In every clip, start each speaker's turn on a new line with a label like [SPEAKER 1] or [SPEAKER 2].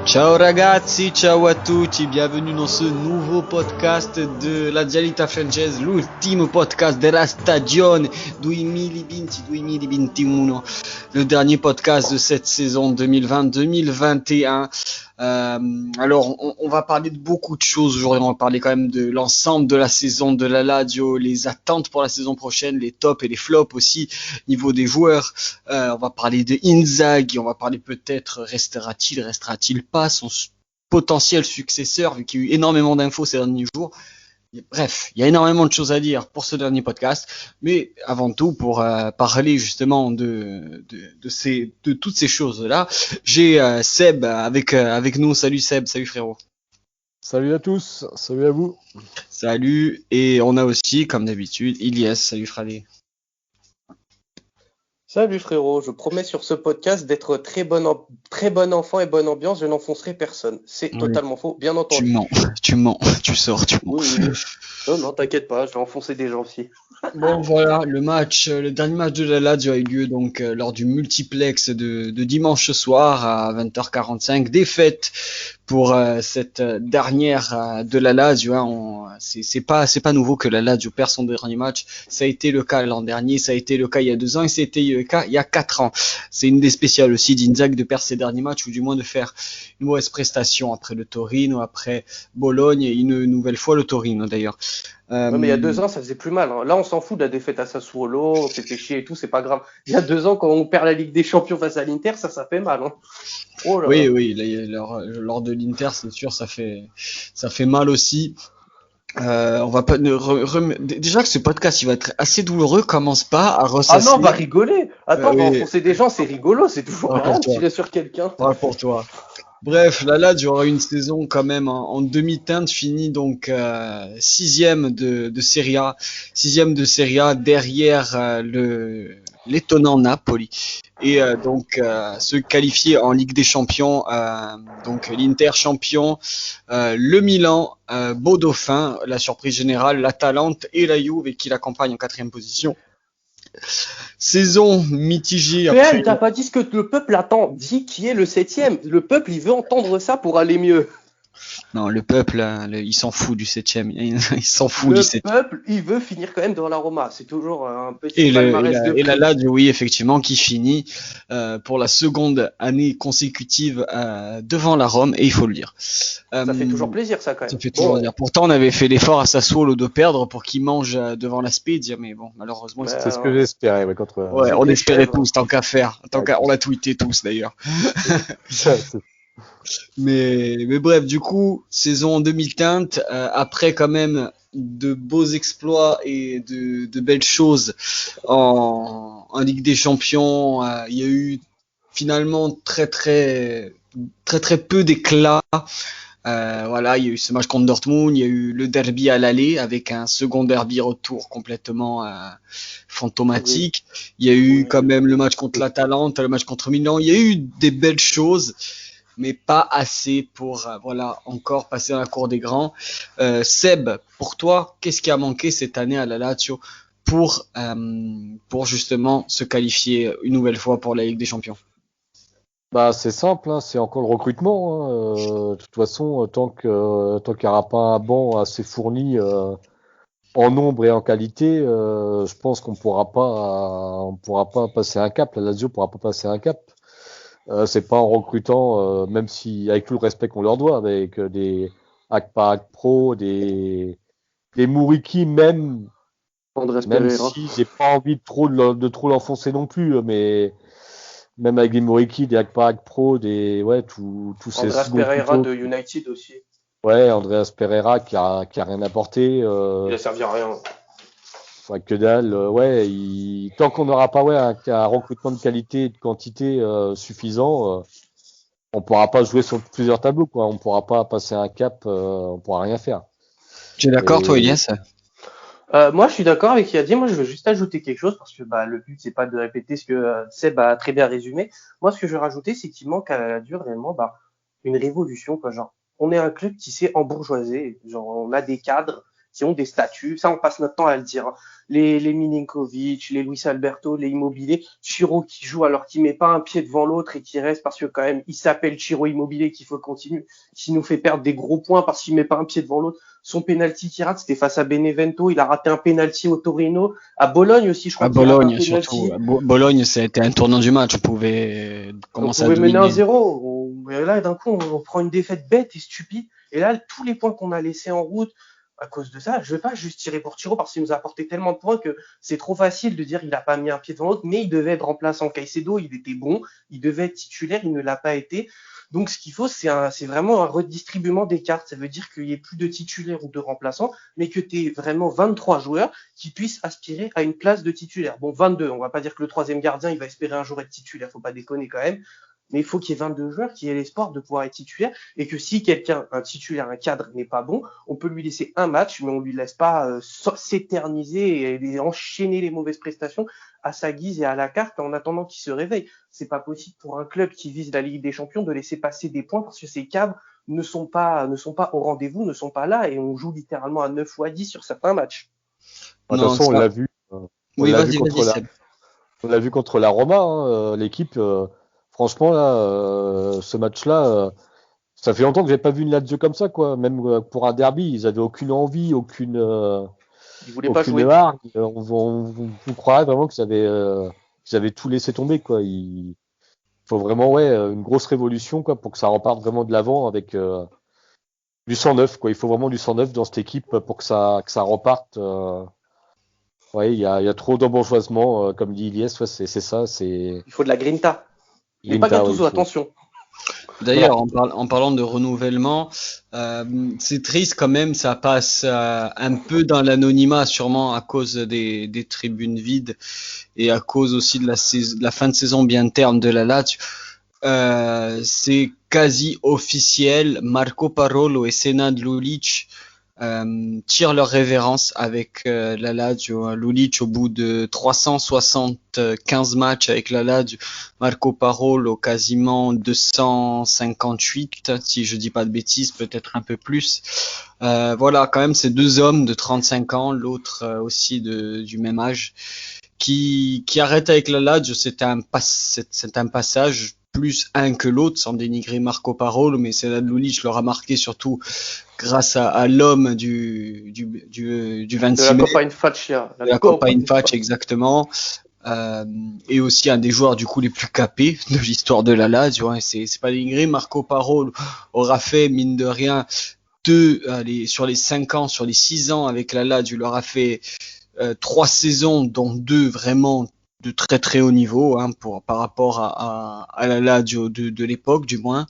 [SPEAKER 1] Ciao ragazzi, ciao a tutti, bienvenue dans ce nouveau podcast de la Dialita Francese, l'ultimo podcast della stagione 2020-2021, le dernier podcast de cette saison 2020-2021. Alors, on va parler de beaucoup de choses aujourd'hui. On va parler quand même de l'ensemble de la saison de la Lazio, les attentes pour la saison prochaine, les tops et les flops aussi, niveau des joueurs. On va parler de Inzaghi, on va parler peut-être restera-t-il pas son potentiel successeur, vu qu'il y a eu énormément d'infos ces derniers jours. Bref, il y a énormément de choses à dire pour ce dernier podcast, mais avant tout, pour parler justement de toutes ces choses-là, j'ai Seb avec nous. Salut Seb, salut frérot.
[SPEAKER 2] Salut à tous, salut à vous.
[SPEAKER 1] Salut, et on a aussi, comme d'habitude, Ilyes. Salut Fradé.
[SPEAKER 3] Salut frérot, je promets sur ce podcast d'être très bon enfant et bonne ambiance, je n'enfoncerai personne. C'est totalement faux, bien entendu.
[SPEAKER 1] Tu mens, tu mens.
[SPEAKER 3] Oui. Non, t'inquiète pas, je vais enfoncer des gens aussi.
[SPEAKER 1] Bon voilà, le dernier match de la Lazio a eu lieu donc lors du multiplex de dimanche soir à 20h45. Défaite pour cette dernière de la Lazio. C'est pas nouveau que la Lazio perd son dernier match. Ça a été le cas l'an dernier, ça a été le cas il y a 2 ans et ça a été le cas il y a 4 ans. C'est une des spéciales aussi d'Inzaghi de perdre ses derniers matchs ou du moins de faire une mauvaise prestation après le Torino, après Bologne et une nouvelle fois le Torino d'ailleurs.
[SPEAKER 3] Ouais, mais il y a 2 ans, ça faisait plus mal. Hein. Là, on s'en fout de la défaite à Sassuolo, on s'est fait chier et tout, c'est pas grave. Il y a 2 ans, quand on perd la Ligue des Champions face à l'Inter, ça fait mal. Hein.
[SPEAKER 1] Oh là là. Oui, lors de l'Inter, c'est sûr, ça fait mal aussi. On va pas déjà que ce podcast il va être assez douloureux, commence pas à ressasser.
[SPEAKER 3] Ah non, on va rigoler. Attends, on va enfoncer des gens, c'est rigolo, c'est toujours marrant de tirer sur quelqu'un.
[SPEAKER 1] Pour toi. Bref, la Lazio aura une saison quand même en demi-teinte, fini donc 6e de Serie A, 6e de Serie A derrière l'étonnant Napoli et donc se qualifier en Ligue des Champions, donc l'Inter champion, le Milan, beau dauphin, la surprise générale, l'Atalante et la Juve qui l'accompagnent en 4e position. Saison mitigée.
[SPEAKER 3] Après... t'as pas dit ce que le peuple attend. Dis qui est le 7e. Le peuple, il veut entendre ça pour aller mieux.
[SPEAKER 1] Non, le peuple, il s'en fout du 7e. Il s'en fout du 7e.
[SPEAKER 3] Le peuple, il veut finir quand même dans la Roma. C'est toujours un petit palmarès de prix.
[SPEAKER 1] Et la Lazio, oui, effectivement, qui finit pour la seconde année consécutive devant la Rome, et il faut le dire.
[SPEAKER 3] Ça fait toujours plaisir, ça, quand même.
[SPEAKER 1] Ça fait toujours plaisir. Pourtant, on avait fait l'effort à Sassuolo de perdre pour qu'il mange devant la Spezia, mais bon, malheureusement,
[SPEAKER 2] c'est ce que j'espérais.
[SPEAKER 1] Ouais, on espérait tous, tant qu'à faire. On l'a tweeté tous, d'ailleurs. Mais bref, du coup, saison en demi-teinte, après quand même de beaux exploits et de belles choses en Ligue des Champions, il y a eu finalement très peu d'éclat. Voilà, il y a eu ce match contre Dortmund, il y a eu le derby à l'aller avec un second derby retour complètement fantomatique. Il y a eu quand même le match contre l'Atalante, le match contre Milan. Il y a eu des belles choses, mais pas assez pour encore passer dans la cour des grands. Seb, pour toi, qu'est-ce qui a manqué cette année à la Lazio pour justement se qualifier une nouvelle fois pour la Ligue des Champions?
[SPEAKER 2] Bah c'est simple, hein, c'est encore le recrutement. Hein. De toute façon, tant qu'il n'y aura pas un banc assez fourni en nombre et en qualité, je pense qu'on pourra pas passer un cap. La Lazio pourra pas passer un cap. C'est pas en recrutant, même si avec tout le respect qu'on leur doit, avec des Akpa Pro, des Mouriki même si j'ai pas envie de trop l'enfoncer non plus, mais même avec des Mouriki, des Akpa Pro, tous ces
[SPEAKER 3] Andreas Pereira de United aussi.
[SPEAKER 2] Ouais, Andreas Pereira qui a rien apporté.
[SPEAKER 3] Il a servi à rien.
[SPEAKER 2] Que dalle, tant qu'on n'aura pas un recrutement de qualité et de quantité suffisant, on pourra pas jouer sur plusieurs tableaux, quoi. On pourra pas passer un cap, on pourra rien faire.
[SPEAKER 1] Tu es d'accord, toi, Elias?
[SPEAKER 3] Moi, je suis d'accord avec ce qu'il a dit. Moi, je veux juste ajouter quelque chose parce que le but, c'est pas de répéter ce que Seb a très bien résumé. Moi, ce que je veux rajouter, c'est qu'il manque à la Lazio réellement une révolution, quoi. Genre, on est un club qui s'est embourgeoisé. Genre, on a des cadres qui ont des statuts. Ça, on passe notre temps à le dire. Hein. Les Milinkovic, les Luis Alberto, les Immobile, Chiro qui joue alors qu'il met pas un pied devant l'autre et qui reste parce que quand même, il s'appelle Chiro Immobile qu'il faut continuer, qui nous fait perdre des gros points parce qu'il met pas un pied devant l'autre. Son penalty qu'il rate, c'était face à Benevento. Il a raté un penalty au Torino. À Bologne aussi, je crois.
[SPEAKER 1] À Bologne, surtout. Bologne, c'était un tournant du match. On pouvait commencer à dominer.
[SPEAKER 3] On pouvait mener 1-0. Et là, d'un coup, on prend une défaite bête et stupide. Et là, tous les points qu'on a laissés en route, à cause de ça, je vais pas juste tirer pour Chiro parce qu'il nous a apporté tellement de points que c'est trop facile de dire il a pas mis un pied devant l'autre, mais il devait être remplaçant. Caicedo, il était bon, il devait être titulaire, il ne l'a pas été. Donc, ce qu'il faut, c'est vraiment un redistribuement des cartes. Ça veut dire qu'il y ait plus de titulaires ou de remplaçants, mais que tu aies vraiment 23 joueurs qui puissent aspirer à une place de titulaire. Bon, 22. On va pas dire que le troisième gardien, il va espérer un jour être titulaire. Faut pas déconner quand même. Mais il faut qu'il y ait 22 joueurs qui aient l'espoir de pouvoir être titulaire et que si quelqu'un, un titulaire, un cadre n'est pas bon, on peut lui laisser un match, mais on lui laisse pas s'éterniser et enchaîner les mauvaises prestations à sa guise et à la carte en attendant qu'il se réveille. C'est pas possible pour un club qui vise la Ligue des Champions de laisser passer des points parce que ces cadres ne sont pas au rendez-vous, ne sont pas là et on joue littéralement à 9 ou à 10 sur certains matchs.
[SPEAKER 2] De toute façon, on l'a vu. On l'a vu contre la Roma, hein, l'équipe. Franchement, là, ce match-là, ça fait longtemps que j'ai pas vu une Lazio comme ça, quoi. Même pour un derby, ils avaient aucune envie, aucune hargne. On croirait vraiment qu'ils avaient tout laissé tomber, quoi. Il faut vraiment, une grosse révolution, quoi, pour que ça reparte vraiment de l'avant avec du sang neuf, quoi. Il faut vraiment du sang neuf dans cette équipe pour que ça reparte. Il y a trop d'embourgeoisement, comme dit Ilyes, c'est ça.
[SPEAKER 3] Il faut de la grinta. Mais pas Gattuso, attention.
[SPEAKER 1] D'ailleurs, en parlant de renouvellement, c'est triste quand même, ça passe un peu dans l'anonymat, sûrement à cause des tribunes vides et à cause aussi de la fin de saison bien terme de la Lazio. C'est quasi officiel, Marco Parolo et Senad Lulic tirent leur révérence avec la Lazio. Lulic au bout de 375 matchs avec la Lazio, Marco Parolo quasiment 258 si je dis pas de bêtises, peut-être un peu plus. Voilà, quand même ces deux hommes de 35 ans, l'autre aussi du même âge, qui arrêtent avec la Lazio. C'est un passage plus un que l'autre, sans dénigrer Marco Parolo, mais Senad Lulic leur a marqué surtout grâce à l'homme du 26 mai.
[SPEAKER 3] De
[SPEAKER 1] la Coppa Infaccia, exactement. Et aussi un des joueurs du coup les plus capés de l'histoire de la Lazio. Hein. C'est pas dénigré. Marco Parolo aura fait, mine de rien, sur les 5 ans, sur les 6 ans avec la Lazio, il aura fait 3 saisons, dont 2 vraiment de très très haut niveau, hein, par rapport à la Lazio de l'époque, du moins.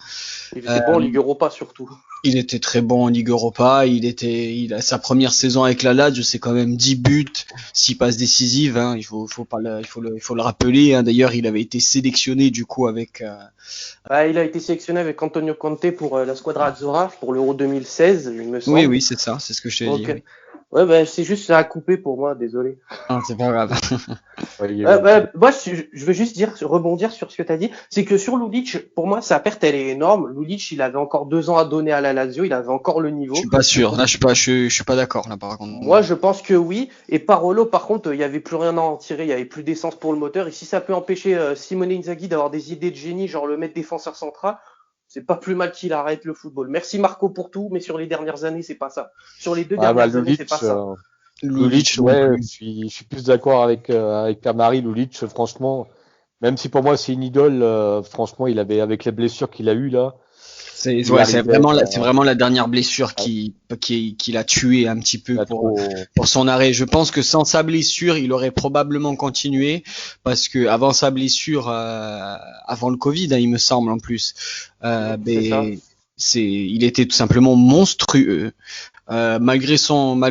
[SPEAKER 3] Il était bon en Ligue Europa surtout.
[SPEAKER 1] Il était très bon en Ligue Europa. Il a sa première saison avec la Lazio, c'est quand même 10 buts, 6 passes décisives. Hein, il faut le rappeler. Hein. D'ailleurs, il avait été sélectionné du coup avec.
[SPEAKER 3] Il a été sélectionné avec Antonio Conte pour la Squadra Azzurra pour l'Euro 2016, il me semble.
[SPEAKER 1] Oui, c'est ça, c'est ce que je t'ai dit. Oui.
[SPEAKER 3] Ouais, c'est juste ça a coupé pour moi, désolé.
[SPEAKER 1] Ah, c'est pas grave.
[SPEAKER 3] Moi, je veux juste rebondir sur ce que tu as dit, c'est que sur Lulic, pour moi, sa perte, elle est énorme. Lulic, il avait encore 2 ans à donner à la Lazio, il avait encore le niveau.
[SPEAKER 1] Je suis pas sûr, là, je suis pas d'accord, là, par contre.
[SPEAKER 3] Moi, je pense que oui. Et Parolo, par contre, il y avait plus rien à en tirer, il y avait plus d'essence pour le moteur. Et si ça peut empêcher Simone Inzaghi d'avoir des idées de génie, genre le mettre défenseur central, c'est pas plus mal qu'il arrête le football. Merci Marco pour tout, mais sur les dernières années, c'est pas ça. Sur les 2 dernières années, c'est pas ça.
[SPEAKER 2] Lulic, je suis plus d'accord avec Kamari. Lulic, franchement, même si pour moi c'est une idole, franchement, il avait, avec les blessures qu'il a eues là.
[SPEAKER 1] C'est vraiment la dernière blessure qui l'a tué un petit peu pour son arrêt. Je pense que sans sa blessure, il aurait probablement continué parce que avant sa blessure, avant le Covid, hein, il me semble en plus, il était tout simplement monstrueux. Malgré son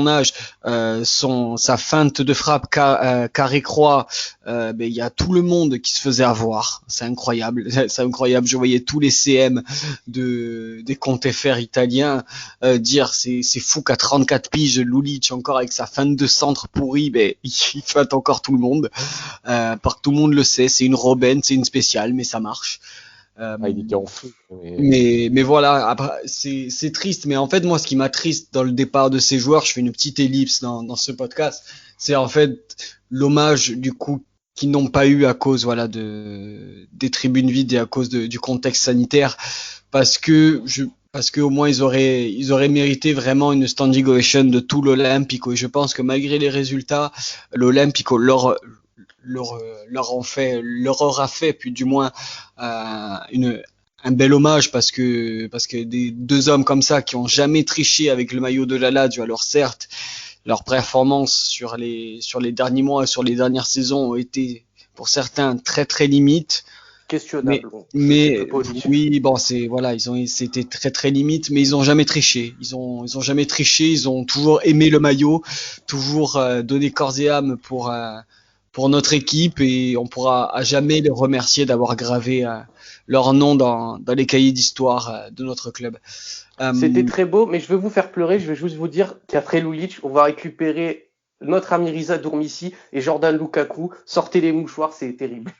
[SPEAKER 1] âge, sa feinte de frappe carré-croix, il y a tout le monde qui se faisait avoir. C'est incroyable. Je voyais tous les CM des comptes FR italiens dire c'est fou qu'à 34 piges, Lulic encore avec sa feinte de centre pourrie, il feinte encore tout le monde. Tout le monde le sait, c'est une Robben, c'est une spéciale, mais ça marche.
[SPEAKER 2] Il était en feu.
[SPEAKER 1] Mais voilà, après, c'est triste. Mais en fait, moi, ce qui m'attriste dans le départ de ces joueurs, je fais une petite ellipse dans ce podcast, c'est en fait l'hommage du coup qu'ils n'ont pas eu à cause voilà des tribunes vides et à cause du contexte sanitaire, parce que au moins ils auraient mérité vraiment une standing ovation de tout l'Olympico. Et je pense que malgré les résultats, l'Olympico leur aura fait, puis du moins un bel hommage parce que des deux hommes comme ça qui ont jamais triché avec le maillot de la Lazio, alors certes leurs performances sur les derniers mois, sur les dernières saisons ont été pour certains très très limites.
[SPEAKER 3] Questionnable.
[SPEAKER 1] Mais oui, bon, c'était très très limite, mais ils ont jamais triché. Ils ont jamais triché. Ils ont toujours aimé le maillot, toujours donné corps et âme pour notre équipe, et on pourra à jamais les remercier d'avoir gravé leur nom dans les cahiers d'histoire de notre club.
[SPEAKER 3] C'était très beau, mais je vais vous faire pleurer. Je vais juste vous dire qu'après Lulic, on va récupérer notre ami Risa Dourmissi et Jordan Lukaku. Sortez les mouchoirs, c'est terrible.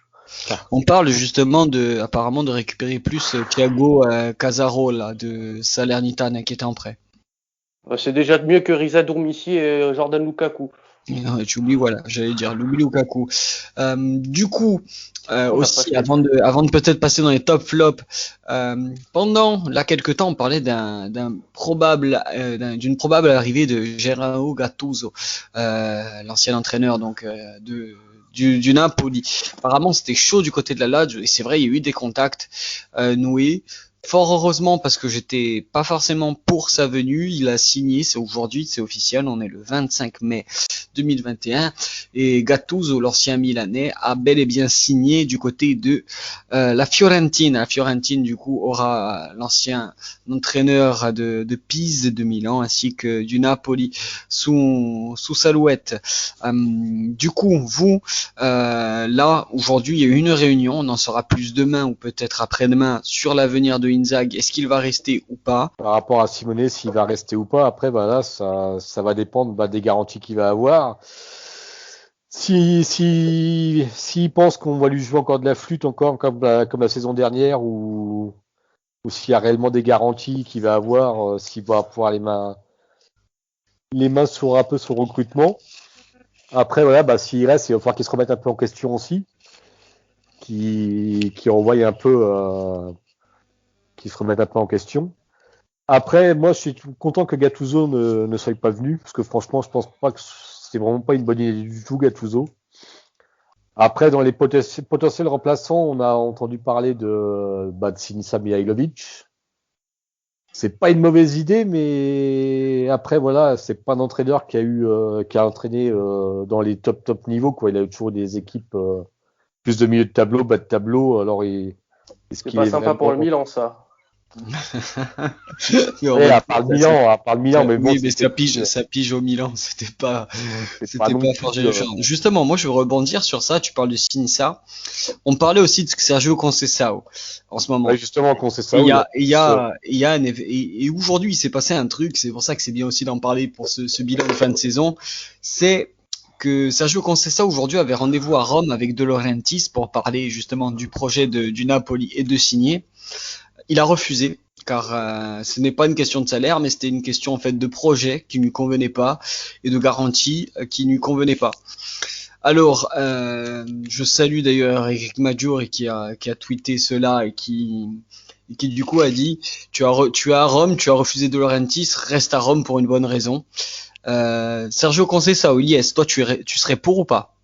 [SPEAKER 1] On parle justement apparemment de récupérer plus Thiago Casaro là, de Salernitana qui était en prêt.
[SPEAKER 3] C'est déjà mieux que Risa Dourmissi et Jordan Lukaku.
[SPEAKER 1] Tu oublies, voilà, j'allais dire l'oubli Lukaku. Du coup, aussi, avant de peut-être passer dans les top flops, pendant là quelques temps, on parlait d'une probable arrivée de Gennaro Gattuso, l'ancien entraîneur donc du Napoli. Apparemment, c'était chaud du côté de la Lazio, et c'est vrai, il y a eu des contacts noués. Fort heureusement, parce que j'étais pas forcément pour sa venue, il a signé, c'est aujourd'hui, c'est officiel, on est le 25 mai 2021, et Gattuso, l'ancien Milanais, a bel et bien signé du côté de la Fiorentina. La Fiorentina, du coup, aura l'ancien entraîneur de Pise de Milan, ainsi que du Napoli sous Salouette. Du coup, vous, là, aujourd'hui, il y a eu une réunion, on en saura plus demain ou peut-être après-demain sur l'avenir de Inzaghi. Est-ce qu'il va rester ou pas?
[SPEAKER 2] Par rapport à Simone, s'il va rester ou pas, après, là, ça va dépendre des garanties qu'il va avoir. S'il pense qu'on va lui jouer encore de la flûte, encore comme la saison dernière, ou s'il y a réellement des garanties qu'il va avoir, s'il va pouvoir les mains sur un peu son recrutement. Après, s'il reste, il va falloir qu'il se remette un peu en question aussi, qu'il envoie un peu, qu'il se remette un peu en question. Après, moi, je suis content que Gattuso ne soit pas venu, parce que franchement, je pense pas que c'est vraiment pas une bonne idée du tout, Gattuso. Après, dans les potentiels remplaçants, on a entendu parler de Sinisa Mihajlovic. C'est pas une mauvaise idée, mais après, c'est pas un entraîneur qui a entraîné dans les top niveaux, quoi. Il a eu toujours des équipes plus de milieu de tableau, bas de tableau. Alors,
[SPEAKER 3] c'est pas sympa pour le Milan, ça.
[SPEAKER 2] À part le Milan, mais bon.
[SPEAKER 1] Oui, mais ça pige au Milan, c'était pas forgé de charme. Justement, moi, je veux rebondir sur ça. Tu parles de Sinisa. On parlait aussi de Sergio Conceição en ce moment.
[SPEAKER 2] Ouais, justement, Conceição.
[SPEAKER 1] Et aujourd'hui, il s'est passé un truc. C'est pour ça que c'est bien aussi d'en parler pour ce bilan de fin de saison. C'est que Sergio Conceição aujourd'hui avait rendez-vous à Rome avec De Laurentiis pour parler justement du projet du Napoli et de signer. Il a refusé, car ce n'est pas une question de salaire, mais c'était une question en fait de projet qui ne lui convenait pas et de garantie qui ne lui convenait pas. Alors, je salue d'ailleurs Eric Maggiore qui a tweeté cela et qui du coup a dit tu es à Rome, tu as refusé De Laurentiis, reste à Rome pour une bonne raison. Sergio Conceição, yes, toi tu serais pour ou pas?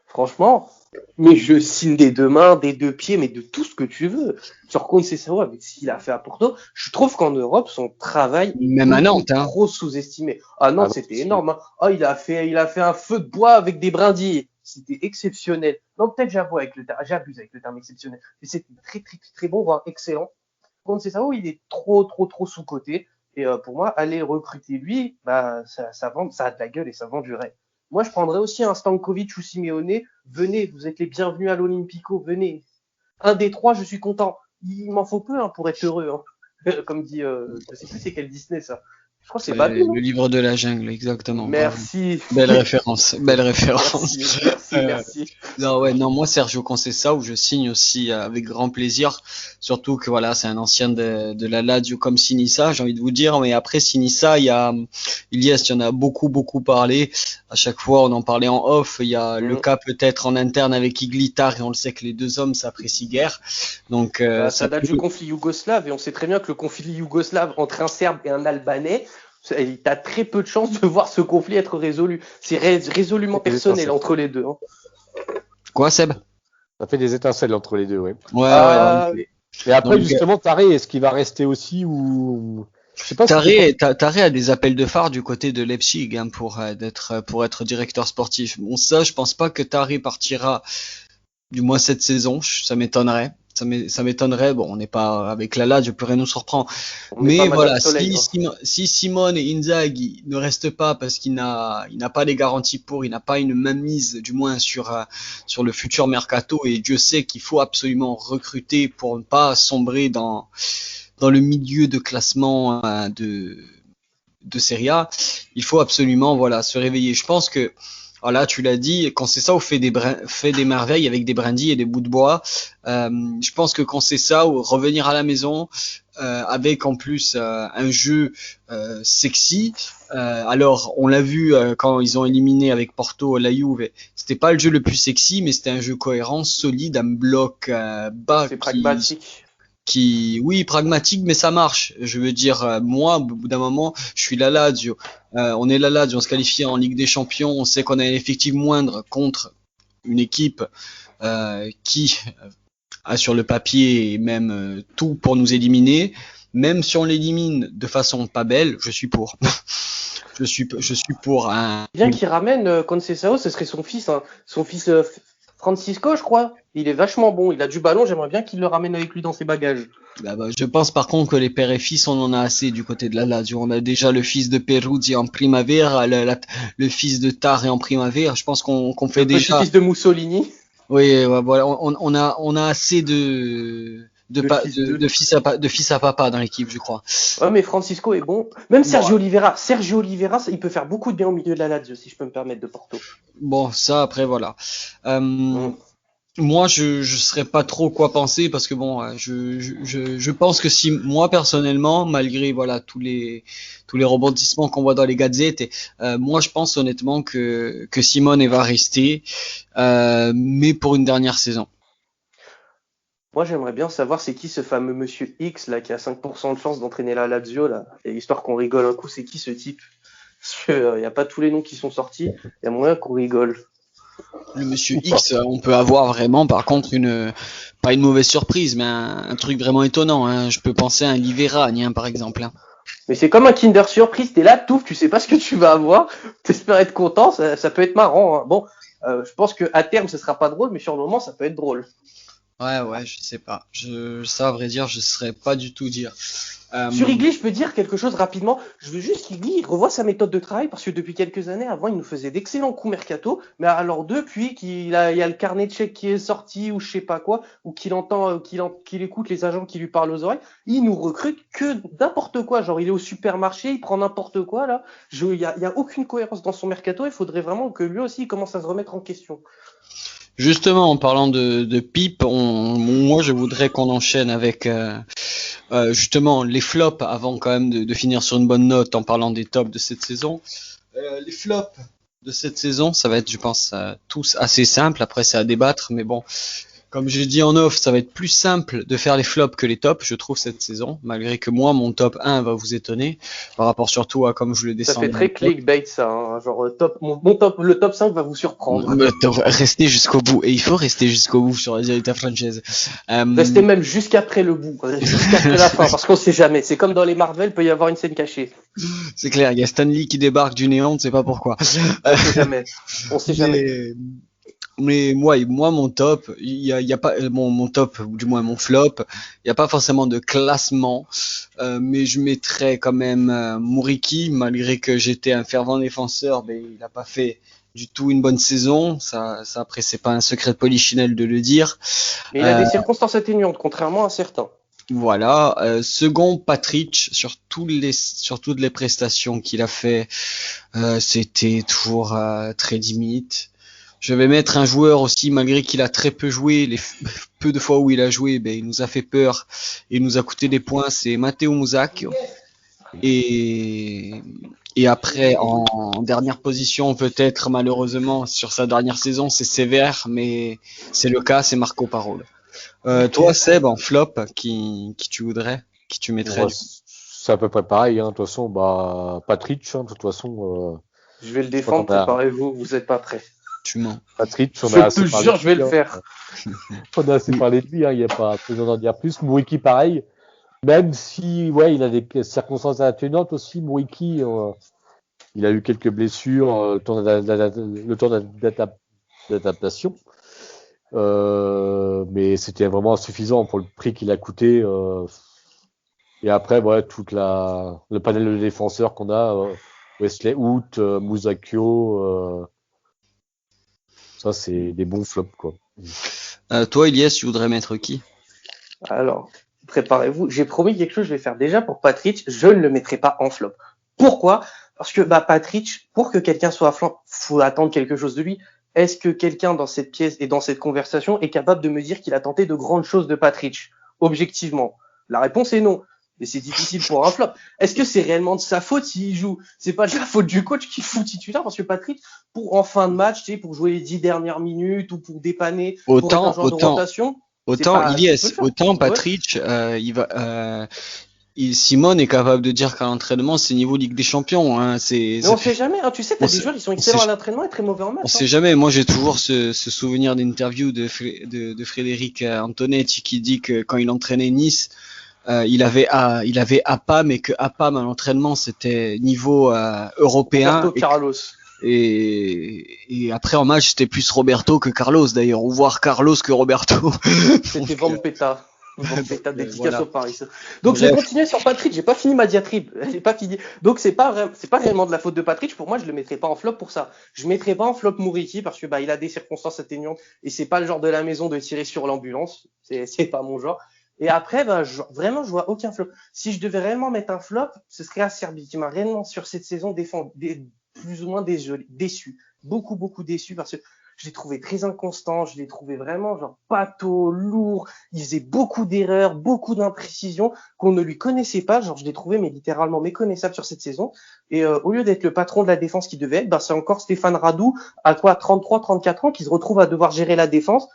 [SPEAKER 3] Franchement, mais je signe des deux mains, des deux pieds, mais de tout ce que tu veux. Sur Conceição, avec ce qu'il a fait à Porto, je trouve qu'en Europe, son travail
[SPEAKER 1] même à Nantes,
[SPEAKER 3] trop sous-estimé. À Nantes, c'était énorme. Hein. Oh, il a fait un feu de bois avec des brindilles. C'était exceptionnel. Non, peut-être j'abuse avec le terme exceptionnel. Mais c'était très, très, très bon, voire excellent. Conceição, il est trop sous-coté. Et pour moi, aller recruter lui, ça a de la gueule et ça vend du rêve. Moi, je prendrais aussi un Stankovic ou Simeone. Venez, vous êtes les bienvenus à l'Olympico. Venez. Un des trois, je suis content. Il m'en faut peu pour être heureux. Hein. Comme dit, je sais plus c'est quel Disney ça. Je crois que c'est Babi, non?
[SPEAKER 1] Le livre de la jungle, exactement. Bravo.
[SPEAKER 3] Merci.
[SPEAKER 1] Belle référence, belle référence.
[SPEAKER 3] Merci.
[SPEAKER 1] Non, ouais, non, moi Sergio Conceição, où je signe aussi avec grand plaisir. Surtout que voilà, c'est un ancien de la Lazio comme Sinisa, j'ai envie de vous dire. Mais après Sinisa, il y a Ilyes, il y en a beaucoup parlé. À chaque fois, on en parlait en off. Il y a le cas peut-être en interne avec Iglitar, et on le sait que les deux hommes s'apprécient guère. Donc
[SPEAKER 3] Ça date du conflit yougoslave, et on sait très bien que le conflit yougoslave entre un Serbe et un Albanais, t'as très peu de chances de voir ce conflit être résolu. C'est résolument personnel entre les deux. Hein.
[SPEAKER 1] Quoi, Seb?
[SPEAKER 2] Ça fait des étincelles entre les deux, oui.
[SPEAKER 1] Ouais.
[SPEAKER 2] Mais après,
[SPEAKER 1] Donc,
[SPEAKER 2] justement, Taré, est-ce qu'il va rester aussi ou je sais pas.
[SPEAKER 1] Taré a des appels de phare du côté de Leipzig hein, pour être directeur sportif. Bon, ça, je pense pas que Taré partira, du moins cette saison. Ça m'étonnerait. Ça m'étonnerait. Bon, on n'est pas avec la Lazio, plus rien nous surprend. Mais voilà, si Simone et Inzaghi ne restent pas parce il n'a pas les garanties il n'a pas une mainmise du moins sur le futur mercato, et Dieu sait qu'il faut absolument recruter pour ne pas sombrer dans le milieu de classement de Serie A. Il faut absolument se réveiller. Je pense que voilà, tu l'as dit, Conceição fait des merveilles avec des brindilles et des bouts de bois. Je pense que Conceição revenir à la maison avec en plus un jeu sexy. Alors, on l'a vu quand ils ont éliminé avec Porto la Juve, c'était pas le jeu le plus sexy, mais c'était un jeu cohérent, solide, un bloc bas.
[SPEAKER 3] C'est pragmatique.
[SPEAKER 1] Oui, pragmatique, mais ça marche. Je veux dire, moi, au bout d'un moment, je suis la Lazio. On est la Lazio, on se qualifie en Ligue des Champions. On sait qu'on a un effectif moindre contre une équipe qui a sur le papier même tout pour nous éliminer. Même si on l'élimine de façon pas belle, je suis pour. je suis pour un.
[SPEAKER 3] Bien qu'il ramène Conceição, ce serait son fils, hein. Son fils Francisco, je crois. Il est vachement bon. Il a du ballon. J'aimerais bien qu'il le ramène avec lui dans ses bagages.
[SPEAKER 1] Je pense par contre que les pères et fils, on en a assez du côté de la Lazio. On a déjà le fils de Peruzzi en Primavera, le fils de Tare en Primavera. Je pense qu'on fait déjà.
[SPEAKER 3] Le fils de Mussolini.
[SPEAKER 1] Oui, voilà. On a assez de fils à papa dans l'équipe, je crois.
[SPEAKER 3] Ouais, mais Francisco est bon. Même Sergio Oliveira, il peut faire beaucoup de bien au milieu de la Lazio, si je peux me permettre, de Porto.
[SPEAKER 1] Bon, ça après voilà. Moi, je serais pas trop quoi penser parce que bon, je pense que si moi personnellement, malgré voilà tous les rebondissements qu'on voit dans les gazettes, moi je pense honnêtement que Simone va rester, mais pour une dernière saison.
[SPEAKER 3] Moi, j'aimerais bien savoir c'est qui ce fameux monsieur X là qui a 5% de chance d'entraîner la Lazio là, et histoire qu'on rigole un coup, c'est qui ce type? Parce que y a pas tous les noms qui sont sortis, il y a moyen qu'on rigole.
[SPEAKER 1] Le monsieur X, on peut avoir vraiment par contre pas une mauvaise surprise, mais un truc vraiment étonnant. Hein. Je peux penser à un Liverani par exemple. Hein.
[SPEAKER 3] Mais c'est comme un Kinder Surprise, t'es là, touf, tu sais pas ce que tu vas avoir, t'espères être content, ça peut être marrant. Hein. Bon, je pense que à terme ce sera pas drôle, mais sur le moment ça peut être drôle.
[SPEAKER 1] Ouais, je sais pas. Ça, à vrai dire, je saurais pas du tout dire.
[SPEAKER 3] Sur Igli, je peux dire quelque chose rapidement. Je veux juste qu'Igli revoie sa méthode de travail parce que depuis quelques années, avant, il nous faisait d'excellents coups mercato. Mais alors, depuis il y a le carnet de chèques qui est sorti ou je sais pas quoi, ou qu'il écoute les agents qui lui parlent aux oreilles, il nous recrute que n'importe quoi. Genre, il est au supermarché, il prend n'importe quoi, là. Il y a aucune cohérence dans son mercato. Il faudrait vraiment que lui aussi, il commence à se remettre en question.
[SPEAKER 1] Justement, en parlant de pipe, moi je voudrais qu'on enchaîne avec justement les flops avant quand même de finir sur une bonne note en parlant des tops de cette saison. Les flops de cette saison, ça va être, je pense, tous assez simple. Après, c'est à débattre, mais bon, comme je l'ai dit en off, ça va être plus simple de faire les flops que les tops, je trouve, cette saison. Malgré que moi, mon top 1 va vous étonner, par rapport surtout à comme je le descends.
[SPEAKER 3] Ça fait très clickbait, ça. Hein. Genre, le top 5 va vous surprendre.
[SPEAKER 1] Restez jusqu'au bout. Et il faut rester jusqu'au bout sur les Realtà Française.
[SPEAKER 3] Restez même jusqu'après le bout. Jusqu'après la fin, parce qu'on sait jamais. C'est comme dans les Marvel, il peut y avoir une scène cachée.
[SPEAKER 1] C'est clair, il y a Stan Lee qui débarque du néant, on ne sait pas pourquoi.
[SPEAKER 3] On sait jamais.
[SPEAKER 1] Mais moi, mon top, il y a pas mon top, ou du moins mon flop, il y a pas forcément de classement, mais je mettrais quand même Muriqi, malgré que j'étais un fervent défenseur, mais il a pas fait du tout une bonne saison. Ça après c'est pas un secret de polichinelle de le dire.
[SPEAKER 3] Mais il a des circonstances atténuantes, contrairement à certains.
[SPEAKER 1] Voilà. Second, Patrick, sur toutes les prestations qu'il a fait, c'était toujours très limite. Je vais mettre un joueur aussi, malgré qu'il a très peu joué, peu de fois où il a joué, ben, il nous a fait peur et il nous a coûté des points, c'est Matteo Musacchio. Et, et après, en dernière position, peut-être malheureusement, sur sa dernière saison, c'est sévère, mais c'est le cas, c'est Marco Parolo. Toi, Seb, en flop, qui tu voudrais, qui tu mettrais
[SPEAKER 2] Ouais, c'est à peu près pareil, hein. De toute façon, Patrick, hein, de toute façon,
[SPEAKER 3] Je vais le
[SPEAKER 2] je crois
[SPEAKER 3] défendre,
[SPEAKER 2] qu'on a
[SPEAKER 3] préparez-vous, vous êtes pas prêts.
[SPEAKER 1] Tu mens.
[SPEAKER 2] Patrick, on
[SPEAKER 3] Je
[SPEAKER 2] a assez
[SPEAKER 3] te
[SPEAKER 2] parlé
[SPEAKER 3] jure,
[SPEAKER 2] de
[SPEAKER 3] je vais
[SPEAKER 2] lui,
[SPEAKER 3] le
[SPEAKER 2] hein.
[SPEAKER 3] faire.
[SPEAKER 2] On a assez parlé de lui, hein. Il n'y a pas besoin d'en dire plus. Mouiki, pareil. Même si, ouais, il a des circonstances atténuantes aussi, Mouiki, il a eu quelques blessures, le temps d'adaptation. Mais c'était vraiment insuffisant pour le prix qu'il a coûté. Et après, ouais, le panel de défenseurs qu'on a, Wesley Hout, Musakio, ça c'est des bons flops, quoi.
[SPEAKER 1] Toi, Elias, tu voudrais mettre qui?
[SPEAKER 3] Alors, préparez-vous. J'ai promis quelque chose, je vais faire déjà pour Patrick. Je ne le mettrai pas en flop. Pourquoi? Parce que Patrick, pour que quelqu'un soit à flop, faut attendre quelque chose de lui. Est-ce que quelqu'un dans cette pièce et dans cette conversation est capable de me dire qu'il a tenté de grandes choses de Patrick? Objectivement. La réponse est non. Mais c'est difficile pour un flop. Est-ce que c'est réellement de sa faute s'il joue? C'est pas de la faute du coach qui fout titulaire parce que Patrick, en fin de match, tu sais, pour jouer les 10 dernières minutes ou pour dépanner, pour être un joueur de rotation,
[SPEAKER 1] Autant Iliès,
[SPEAKER 3] tu peux le
[SPEAKER 1] autant
[SPEAKER 3] faire. Ouais.
[SPEAKER 1] Patrick, Simone est capable de dire qu'à l'entraînement, c'est niveau Ligue des Champions. Hein,
[SPEAKER 3] Mais on sait jamais, hein. Tu sais, t'as des joueurs, ils sont excellents à l'entraînement et très mauvais en
[SPEAKER 1] on
[SPEAKER 3] match.
[SPEAKER 1] sait jamais. Moi, j'ai toujours ce souvenir d'interview de Frédéric Antonetti qui dit que quand il entraînait Nice, il avait Apam et que Apam à l'entraînement c'était niveau européen.
[SPEAKER 3] Roberto Carlos.
[SPEAKER 1] Et après en match c'était plus Roberto que Carlos d'ailleurs, ou voir Carlos que Roberto.
[SPEAKER 3] C'était Vampeta. Vampeta dédicace
[SPEAKER 1] voilà.
[SPEAKER 3] au Paris. Donc je vais continuer sur Patrick, j'ai pas fini ma diatribe. J'ai pas fini. Donc c'est pas réellement de la faute de Patrick. Pour moi, je le mettrai pas en flop pour ça. Je mettrai pas en flop Mouriki parce que il a des circonstances atténuantes et c'est pas le genre de la maison de tirer sur l'ambulance. C'est pas mon genre. Et après, vraiment, je vois aucun flop. Si je devais réellement mettre un flop, ce serait Acerbi qui m'a réellement sur cette saison plus ou moins déçu. Beaucoup déçu parce que je l'ai trouvé très inconstant, je l'ai trouvé vraiment genre pâteau, lourd, il faisait beaucoup d'erreurs, beaucoup d'imprécisions qu'on ne lui connaissait pas, genre je l'ai trouvé mais littéralement méconnaissable sur cette saison. Et au lieu d'être le patron de la défense qui devait être, c'est encore Stéphane Radou à 33-34 ans qui se retrouve à devoir gérer la défense.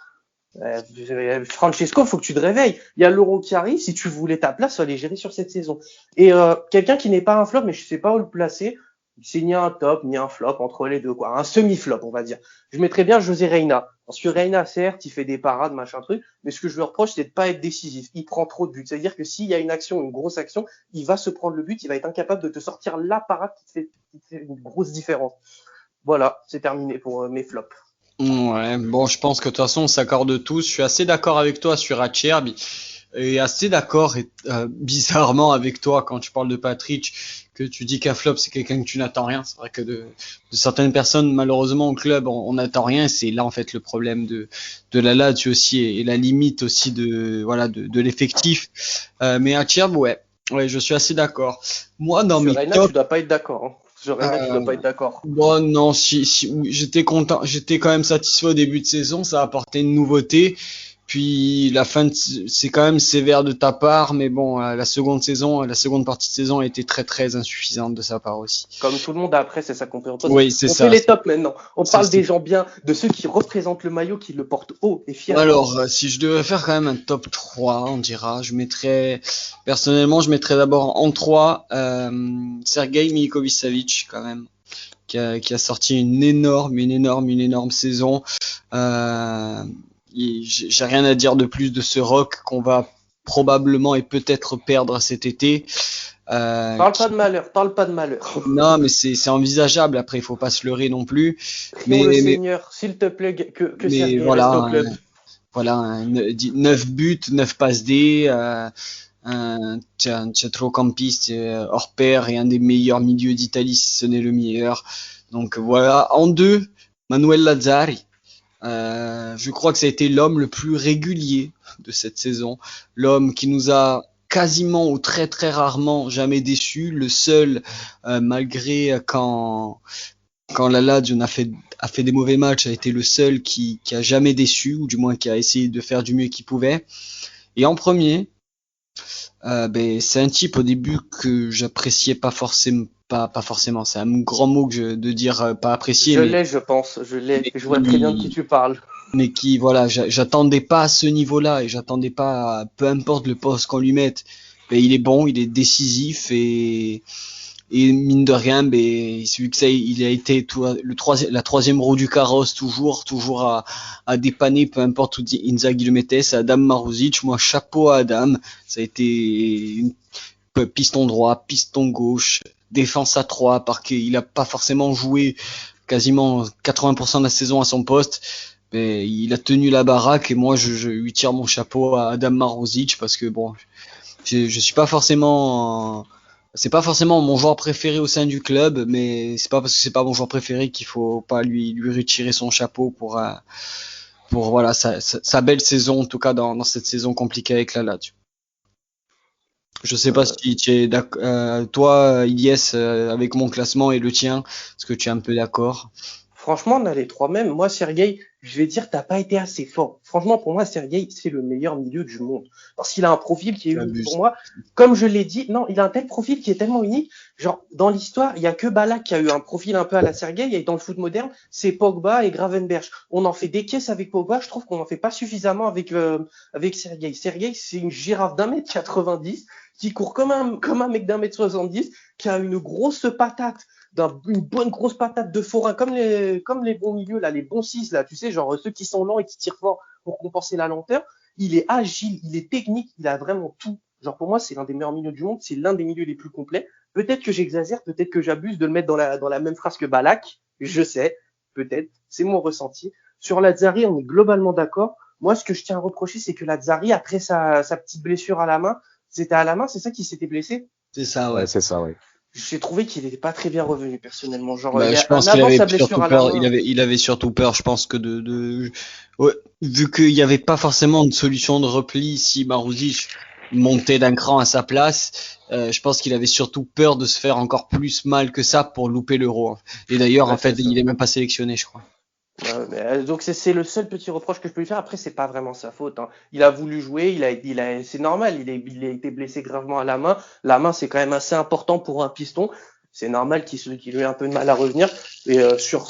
[SPEAKER 3] Francesco, faut que tu te réveilles. Il y a l'Euro qui arrive. Si tu voulais ta place, fallait gérer sur cette saison. Et quelqu'un qui n'est pas un flop, mais je sais pas où le placer, c'est ni un top ni un flop entre les deux, quoi. Un semi-flop, on va dire. Je mettrais bien José Reina, parce que Reina, certes, il fait des parades, machin truc, mais ce que je lui reproche, c'est de pas être décisif. Il prend trop de buts. C'est-à-dire que s'il y a une action, une grosse action, il va se prendre le but, il va être incapable de te sortir la parade qui fait une grosse différence. Voilà, c'est terminé pour mes flops.
[SPEAKER 1] Ouais, bon, je pense que de toute façon, on s'accorde tous. Je suis assez d'accord avec toi sur Acerbi et assez d'accord bizarrement avec toi quand tu parles de Patrick, que tu dis qu'un flop, c'est quelqu'un que tu n'attends rien. C'est vrai que de certaines personnes, malheureusement, au club, on n'attend rien. C'est là, en fait, le problème de la Lazio aussi et la limite aussi de l'effectif. Mais Acerbi, ouais, je suis assez d'accord. Moi, dans
[SPEAKER 3] Sur
[SPEAKER 1] mes
[SPEAKER 3] Reina,
[SPEAKER 1] tops,
[SPEAKER 3] tu dois pas être d'accord. Hein. Sur Reina, tu dois pas être d'accord.
[SPEAKER 1] bon, non, si, j'étais content, j'étais quand même satisfait au début de saison, ça a apporté une nouveauté. Puis c'est quand même sévère de ta part, mais bon, la seconde partie de saison a été très très insuffisante de sa part aussi.
[SPEAKER 3] Comme tout le monde après, c'est ça qu'on peut reposer.
[SPEAKER 1] Oui, c'est
[SPEAKER 3] on
[SPEAKER 1] ça.
[SPEAKER 3] fait les tops maintenant. On
[SPEAKER 1] C'est
[SPEAKER 3] parle
[SPEAKER 1] ça.
[SPEAKER 3] des gens bien, de ceux qui représentent le maillot, qui le portent haut et fièrement.
[SPEAKER 1] Alors, si je devais faire quand même un top 3, on dira, personnellement, je mettrais d'abord en 3 Sergei Milinkovic-Savic quand même. Qui a sorti une énorme saison. J'ai rien à dire de plus de ce rock qu'on va probablement et peut-être perdre cet été.
[SPEAKER 3] Parle pas de malheur.
[SPEAKER 1] Non, mais c'est envisageable. Après, il faut pas se leurrer non plus.
[SPEAKER 3] Prions le Seigneur, s'il te plaît, que Sergei reste au club.
[SPEAKER 1] Voilà, 9 buts, 9 passes D, un centrocampiste hors pair et un des meilleurs milieux d'Italie, si ce n'est le meilleur. Donc voilà, en 2, Manuel Lazzari. Je crois que ça a été l'homme le plus régulier de cette saison, l'homme qui nous a quasiment ou très très rarement jamais déçu, le seul malgré quand la Lazio a fait des mauvais matchs, a été le seul qui a jamais déçu, ou du moins qui a essayé de faire du mieux qu'il pouvait. Et en premier, c'est un type au début que j'appréciais pas forcément, pas forcément. C'est un grand mot de dire pas apprécié,
[SPEAKER 3] Je pense,
[SPEAKER 1] mais
[SPEAKER 3] je vois très bien de qui tu parles.
[SPEAKER 1] mais qui voilà, j'attendais pas à ce niveau-là et j'attendais pas, peu importe le poste qu'on lui mette, mais il est bon, il est décisif et mine de rien, celui que ça, il a été la troisième roue du carrosse toujours à dépanner, peu importe où Inzaghi le mettait. C'est Adam Maruzic. Moi, chapeau à Adam. Ça a été piston droit, piston gauche, défense à 3, parce qu'il a pas forcément joué quasiment 80% de la saison à son poste. Mais il a tenu la baraque et moi, je lui tire mon chapeau à Adam Maruzic parce que bon, je suis pas forcément c'est pas forcément mon joueur préféré au sein du club, mais c'est pas parce que c'est pas mon joueur préféré qu'il faut pas lui retirer son chapeau pour voilà sa belle saison, en tout cas dans cette saison compliquée avec la Lazio. Je sais pas si tu es d'accord, toi, Ilyes, avec mon classement et le tien, est-ce que tu es un peu d'accord?
[SPEAKER 3] Franchement, on a les trois mêmes. Moi, Sergueï, je vais dire, t'as pas été assez fort. Franchement, pour moi, Sergueï, c'est le meilleur milieu du monde. Parce qu'il a un profil qui est
[SPEAKER 1] Tu
[SPEAKER 3] unique pour
[SPEAKER 1] abuses.
[SPEAKER 3] moi. Comme je l'ai dit, non, il a un tel profil qui est tellement unique. Genre, dans l'histoire, il y a que Ballack qui a eu un profil un peu à la Sergueï. Et dans le foot moderne, c'est Pogba et Gravenberch. On en fait des caisses avec Pogba. Je trouve qu'on en fait pas suffisamment avec Sergueï. Sergueï, c'est une girafe d'1m90 qui court comme un mec d'1m70, qui a une grosse patate, une bonne grosse patate de forain, comme les bons milieux, là, les bons 6, là, tu sais, genre ceux qui sont lents et qui tirent fort pour compenser la lenteur. Il est agile, il est technique, il a vraiment tout. Genre, pour moi, c'est l'un des meilleurs milieux du monde, c'est l'un des milieux les plus complets. Peut-être que j'exagère, peut-être que j'abuse de le mettre dans la même phrase que Ballack. Je sais, peut-être. C'est mon ressenti. Sur Lazzari, on est globalement d'accord. Moi, ce que je tiens à reprocher, c'est que Lazzari, après sa petite blessure à la main, c'était à la main, c'est ça qui s'était blessé?
[SPEAKER 1] C'est ça, ouais.
[SPEAKER 2] Ouais, c'est ça, oui.
[SPEAKER 3] J'ai trouvé qu'il n'était pas très bien revenu personnellement. Genre,
[SPEAKER 1] Je pense qu'il
[SPEAKER 3] avant
[SPEAKER 1] avait
[SPEAKER 3] sa blessure
[SPEAKER 1] surtout
[SPEAKER 3] à la
[SPEAKER 1] peur.
[SPEAKER 3] main,
[SPEAKER 1] Il avait surtout peur, je pense que ouais, vu qu'il n'y avait pas forcément de solution de repli si Maruzic montait d'un cran à sa place, je pense qu'il avait surtout peur de se faire encore plus mal que ça pour louper l'Euro. Et d'ailleurs,
[SPEAKER 3] ouais,
[SPEAKER 1] en fait,
[SPEAKER 3] c'est ça.
[SPEAKER 1] il est même pas sélectionné, je crois.
[SPEAKER 3] Ouais, mais, donc c'est le seul petit reproche que je peux lui faire. Après, c'est pas vraiment sa faute, hein. Il a voulu jouer, c'est normal. Il a été blessé gravement à la main. La main, c'est quand même assez important pour un piston. C'est normal qu'il ait un peu de mal à revenir. Et sur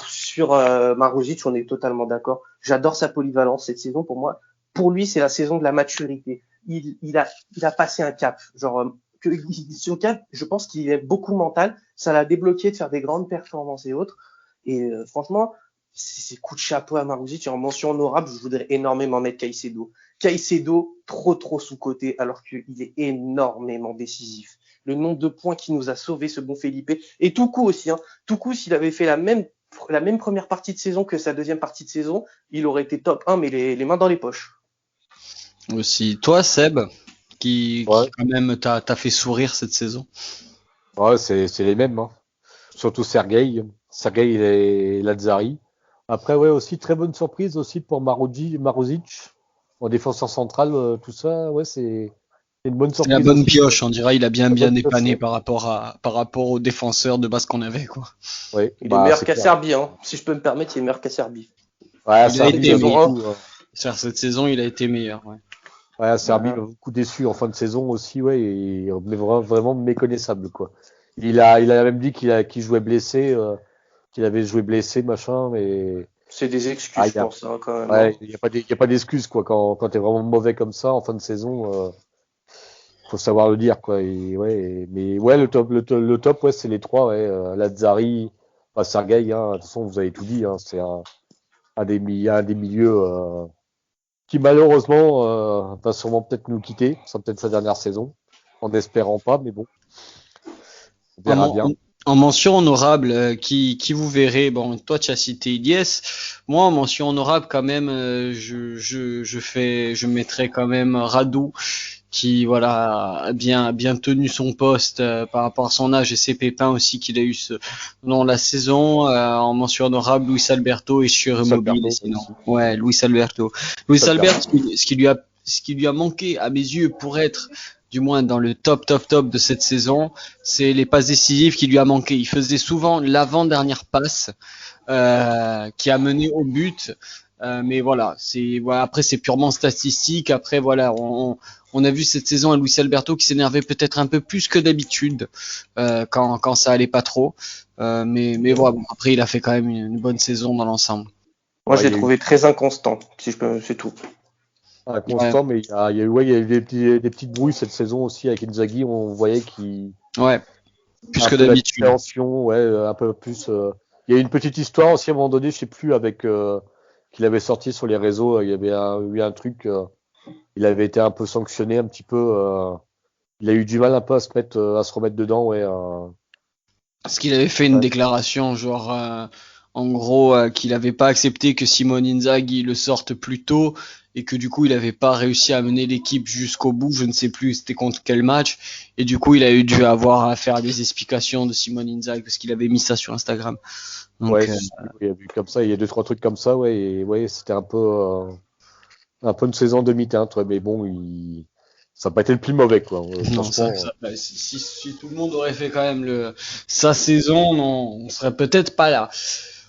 [SPEAKER 3] Maruzic, on est totalement d'accord. J'adore sa polyvalence cette saison. Pour moi, pour lui, c'est la saison de la maturité. Il a passé un cap. Genre, ce cap, je pense qu'il est beaucoup mental. Ça l'a débloqué de faire des grandes performances et autres. Et franchement, c'est coup de chapeau à Maruzic. En mention honorable, je voudrais énormément mettre Caicedo. Caicedo, trop sous-coté, alors qu'il est énormément décisif. Le nombre de points qui nous a sauvé ce bon Felipe. Et Tucu aussi, hein. Tucu, s'il avait fait la même première partie de saison que sa deuxième partie de saison, il aurait été top 1, mais les mains dans les poches.
[SPEAKER 1] Aussi, toi, Seb, qui
[SPEAKER 2] Ouais,
[SPEAKER 1] quand même t'a fait sourire cette saison.
[SPEAKER 2] ouais, c'est les mêmes, hein. Surtout Sergueï. Sergueï et Lazzari. Après, ouais, aussi, très bonne surprise aussi pour Maruzic, en défenseur central, tout ça, ouais, c'est une bonne
[SPEAKER 1] C'est la
[SPEAKER 2] surprise
[SPEAKER 1] bonne
[SPEAKER 2] aussi, quoi.
[SPEAKER 1] pioche, on dirait. Il a
[SPEAKER 2] La
[SPEAKER 1] bien
[SPEAKER 2] bonne pioche,
[SPEAKER 1] dépanné
[SPEAKER 2] ouais.
[SPEAKER 1] par rapport aux défenseurs de base qu'on avait, quoi.
[SPEAKER 2] Ouais,
[SPEAKER 3] Il est
[SPEAKER 2] bah,
[SPEAKER 3] meilleur
[SPEAKER 2] c'est
[SPEAKER 3] qu'à
[SPEAKER 2] clair.
[SPEAKER 3] Serbie, hein. Si je peux me permettre, il est meilleur qu'à Serbie.
[SPEAKER 2] Ouais, à
[SPEAKER 1] Il a
[SPEAKER 3] Cette
[SPEAKER 2] Serbie, il
[SPEAKER 1] été
[SPEAKER 2] m'a
[SPEAKER 3] saison
[SPEAKER 1] meilleur.
[SPEAKER 3] 1.
[SPEAKER 2] beaucoup,
[SPEAKER 1] Sur cette saison, il a été meilleur, ouais.
[SPEAKER 2] ouais, à Serbie, il
[SPEAKER 3] Voilà.
[SPEAKER 2] m'a beaucoup déçu en fin de saison aussi, ouais, mais vraiment méconnaissable, quoi. Il a même dit qu'il jouait blessé, qu'il avait joué blessé, machin, mais,
[SPEAKER 3] C'est des excuses,
[SPEAKER 2] ah,
[SPEAKER 3] je pense, hein, quand même, hein.
[SPEAKER 2] ouais, il y a pas d'excuse, quoi. Quand t'es vraiment mauvais comme ça, en fin de saison, faut savoir le dire, quoi. Mais ouais, le top, ouais, c'est les trois, ouais, Lazzari, bah, Sergueï, hein. De toute façon, vous avez tout dit, hein. C'est un des milieux, qui malheureusement, va sûrement peut-être nous quitter. C'est peut-être sa dernière saison. En espérant pas, mais bon, on
[SPEAKER 1] En,
[SPEAKER 2] verra
[SPEAKER 1] men-
[SPEAKER 2] bien.
[SPEAKER 1] en mention honorable, qui vous verrez, bon, toi tu as cité Ilyes, moi en mention honorable quand même, je mettrais quand même Radu, qui voilà a bien tenu son poste par rapport à son âge et ses pépins aussi qu'il a eu dans la saison. En mention honorable, Luis Alberto est sur Immobile. Sinon, ouais, Luis Alberto. Luis Alberto, ce qui lui a manqué à mes yeux pour être du moins dans le top de cette saison, c'est les passes décisives qui lui a manqué. Il faisait souvent l'avant-dernière passe qui a mené au but. Mais voilà, après c'est purement statistique. Après voilà, on a vu cette saison un Luis Alberto qui s'énervait peut-être un peu plus que d'habitude quand ça allait pas trop. Mais voilà, bon, après il a fait quand même une bonne saison dans l'ensemble.
[SPEAKER 3] Moi, je l'ai trouvé très inconstant, si je peux, c'est tout.
[SPEAKER 2] Inconstant, mais il y a eu des petites brouilles cette saison aussi avec Inzaghi. On voyait qu'il
[SPEAKER 1] plus que d'habitude.
[SPEAKER 2] Un peu plus. Il y a eu une petite histoire aussi à un moment donné, je sais plus, avec qu'il avait sorti sur les réseaux. Il y avait eu un truc. Il avait été un peu sanctionné un petit peu. Il a eu du mal un peu à se remettre dedans,
[SPEAKER 1] Parce qu'il avait fait une déclaration genre en gros qu'il n'avait pas accepté que Simone Inzaghi le sorte plus tôt et que du coup il n'avait pas réussi à mener l'équipe jusqu'au bout, je ne sais plus c'était contre quel match, et du coup il a eu dû avoir à faire des explications de Simone Inzaghi parce qu'il avait mis ça sur Instagram.
[SPEAKER 2] Donc, il y a vu comme ça, il y a 2-3 trucs comme ça, c'était un peu une saison demi-teinte, mais bon, ça n'a pas été le plus mauvais, quoi.
[SPEAKER 1] Non, si tout le monde aurait fait quand même sa saison, non, on serait peut-être pas là.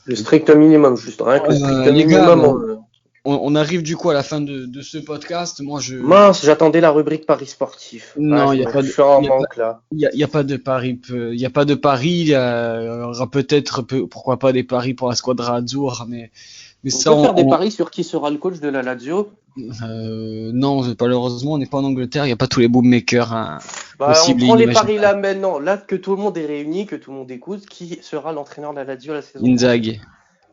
[SPEAKER 3] Le strict minimum, juste rien que le strict minimum.
[SPEAKER 1] On arrive du coup à la fin de ce podcast.
[SPEAKER 3] Mince, j'attendais la rubrique Paris sportif.
[SPEAKER 1] Non, il n'y a pas de.
[SPEAKER 3] Je suis en manque là.
[SPEAKER 1] Il y a pas de paris. Il y a pas de paris. Il y aura peut-être, pourquoi pas des paris pour la Squadra Azzurra, mais
[SPEAKER 3] on peut faire des paris sur qui sera le coach de la Lazio.
[SPEAKER 1] Non, malheureusement, on n'est pas en Angleterre. Il n'y a pas tous les bookmakers
[SPEAKER 3] possibles. On prend les paris là maintenant. Là que tout le monde est réuni, que tout le monde écoute, qui sera l'entraîneur de la Lazio la saison
[SPEAKER 1] Inzaghi.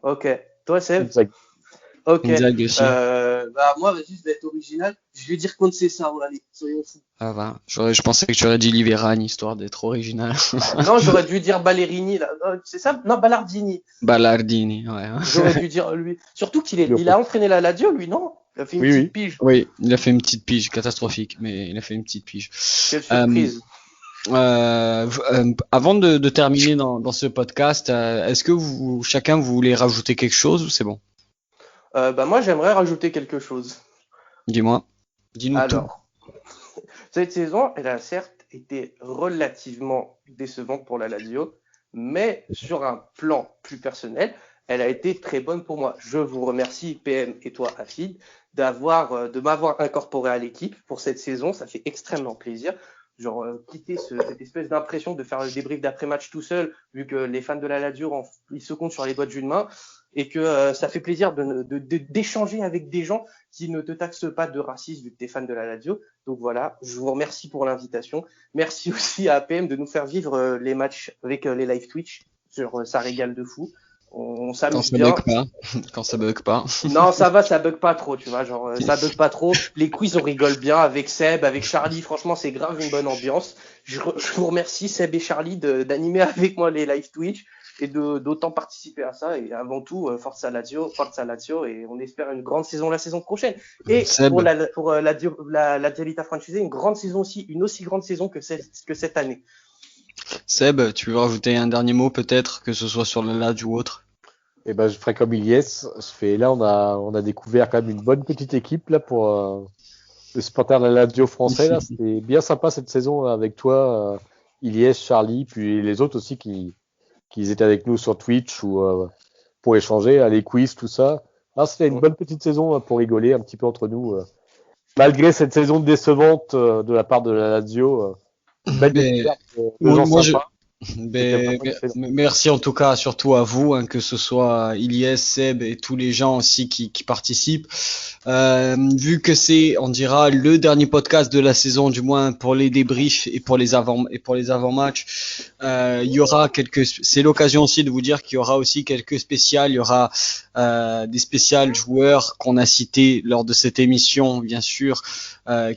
[SPEAKER 3] Ok. Toi, Seb? Ok. Moi, vas-y, je vais être original. Je vais dire Conceição. Allez, soyons fous.
[SPEAKER 1] Ah va. Je pensais que tu aurais dit Liverani, histoire d'être original.
[SPEAKER 3] Non, j'aurais dû dire Ballerini. Là. C'est ça? Non, Ballardini.
[SPEAKER 1] Ballardini, ouais.
[SPEAKER 3] J'aurais dû dire lui. Surtout il a entraîné la Lazio, lui, non? Il a fait une petite pige.
[SPEAKER 1] Oui, il a fait une petite pige, catastrophique, mais il a fait une petite pige.
[SPEAKER 3] Quelle surprise.
[SPEAKER 1] Avant de terminer dans ce podcast, est-ce que chacun vous voulez rajouter quelque chose ou c'est bon?
[SPEAKER 3] Moi, j'aimerais rajouter quelque chose.
[SPEAKER 1] Dis-moi. Dis-nous tout.
[SPEAKER 3] Cette saison, elle a certes été relativement décevante pour la Lazio, mais sur un plan plus personnel, elle a été très bonne pour moi. Je vous remercie, PM et toi, Afid, de m'avoir incorporé à l'équipe pour cette saison. Ça fait extrêmement plaisir. Genre, quitter cette espèce d'impression de faire le débrief d'après-match tout seul, vu que les fans de la Lazio, ils se comptent sur les doigts d'une main, et que ça fait plaisir d'échanger avec des gens qui ne te taxent pas de racisme vu que tu es fan de la Lazio. Donc voilà, je vous remercie pour l'invitation. Merci aussi à APM de nous faire vivre les matchs avec les live Twitch. Ça régale de fou. On s'amuse bien.
[SPEAKER 1] Quand ça bug pas.
[SPEAKER 3] Non, ça va, ça bug pas trop, tu vois. Genre, ça bug pas trop. Les quiz, on rigole bien avec Seb, avec Charlie. Franchement, c'est grave une bonne ambiance. Je vous remercie, Seb et Charlie, d'animer avec moi les live Twitch et d'autant participer à ça. Et avant tout, Forza Lazio, et on espère une grande saison la saison prochaine. Et Seb. pour la Dialita Franchisée, une grande saison aussi, une aussi grande saison que cette année.
[SPEAKER 1] Seb, tu veux rajouter un dernier mot peut-être, que ce soit sur le Lazio ou autre?
[SPEAKER 2] Je ferai comme Ilyes. Là, on a découvert quand même une bonne petite équipe là pour le supporter de la Lazio français. Là, c'était bien sympa cette saison avec toi, Ilyes, Charlie, puis les autres aussi qui étaient avec nous sur Twitch ou pour échanger, les quiz, tout ça. C'était une bonne petite saison pour rigoler un petit peu entre nous. Malgré cette saison décevante de la part de la Lazio.
[SPEAKER 1] Merci en tout cas surtout à vous, que ce soit Ilyes, Seb et tous les gens aussi qui participent. Vu que c'est, on dira, le dernier podcast de la saison, du moins pour les débriefs et pour les avant-matchs, il y aura c'est l'occasion aussi de vous dire qu'il y aura aussi quelques spéciales. Il y aura des spéciales joueurs qu'on a cités lors de cette émission, bien sûr,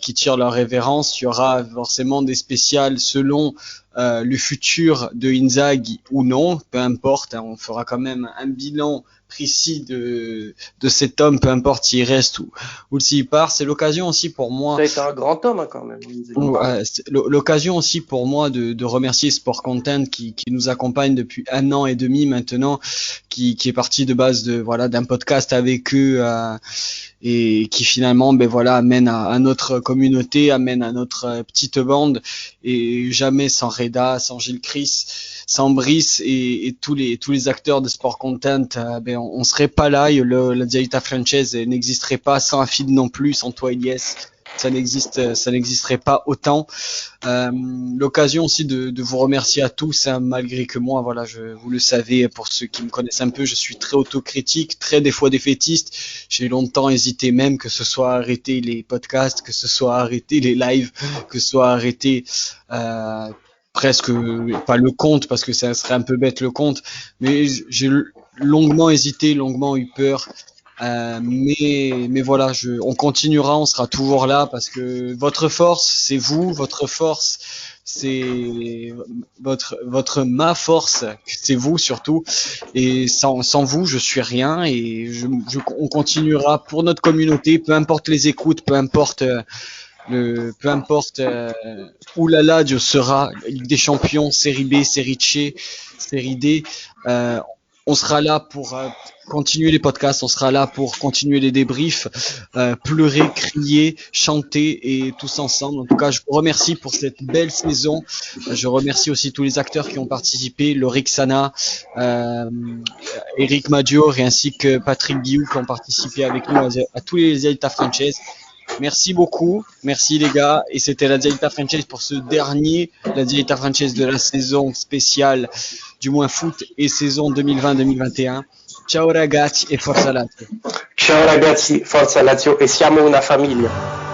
[SPEAKER 1] qui tirent leur révérence. Il y aura forcément des spéciales selon le futur de Inzaghi ou non, peu importe, on fera quand même un bilan précis de cet homme, peu importe s'il reste ou s'il part. C'est l'occasion aussi pour moi.
[SPEAKER 3] Ça a été un grand homme hein, quand même.
[SPEAKER 1] C'est l'occasion aussi pour moi de remercier Sport Content qui nous accompagne depuis 1 an et demi maintenant, qui est parti de base d'un podcast avec eux et qui finalement amène à notre communauté, amène à notre petite bande, et jamais sans Reda, sans Gilles Chris, sans Brice et tous les acteurs de Sport Content, on serait pas là. La Dialita Franchise n'existerait pas sans Afid non plus, sans toi Elias. Ça n'existerait pas autant. L'occasion aussi de vous remercier à tous, hein, malgré que moi, vous le savez, pour ceux qui me connaissent un peu, je suis très autocritique, très des fois défaitiste. J'ai longtemps hésité même, que ce soit arrêter les podcasts, que ce soit arrêter les lives, que ce soit arrêter presque pas le compte, parce que ça serait un peu bête le compte, mais j'ai longuement hésité, longuement eu peur. Mais voilà, on continuera, on sera toujours là, parce que votre force, c'est vous, votre force, c'est ma force, c'est vous surtout, et sans vous, je suis rien, et on continuera pour notre communauté, peu importe les écoutes, peu importe où la Lazio sera, Ligue des Champions, Série B, Série C, Série D, on sera là pour continuer les podcasts, on sera là pour continuer les débriefs, pleurer, crier, chanter, et tous ensemble. En tout cas, je vous remercie pour cette belle saison. Je remercie aussi tous les acteurs qui ont participé, Lorik Sana, Eric Maggior, et ainsi que Patrick Guillou, qui ont participé avec nous à tous les Dialita Franchise. Merci beaucoup, merci les gars, et c'était la Dialita Franchise pour ce dernier, la Dialita Franchise de la saison spéciale du Moins Foot et saison 2020-2021. Ciao ragazzi e forza Lazio.
[SPEAKER 3] Ciao ragazzi, forza Lazio e siamo una famiglia.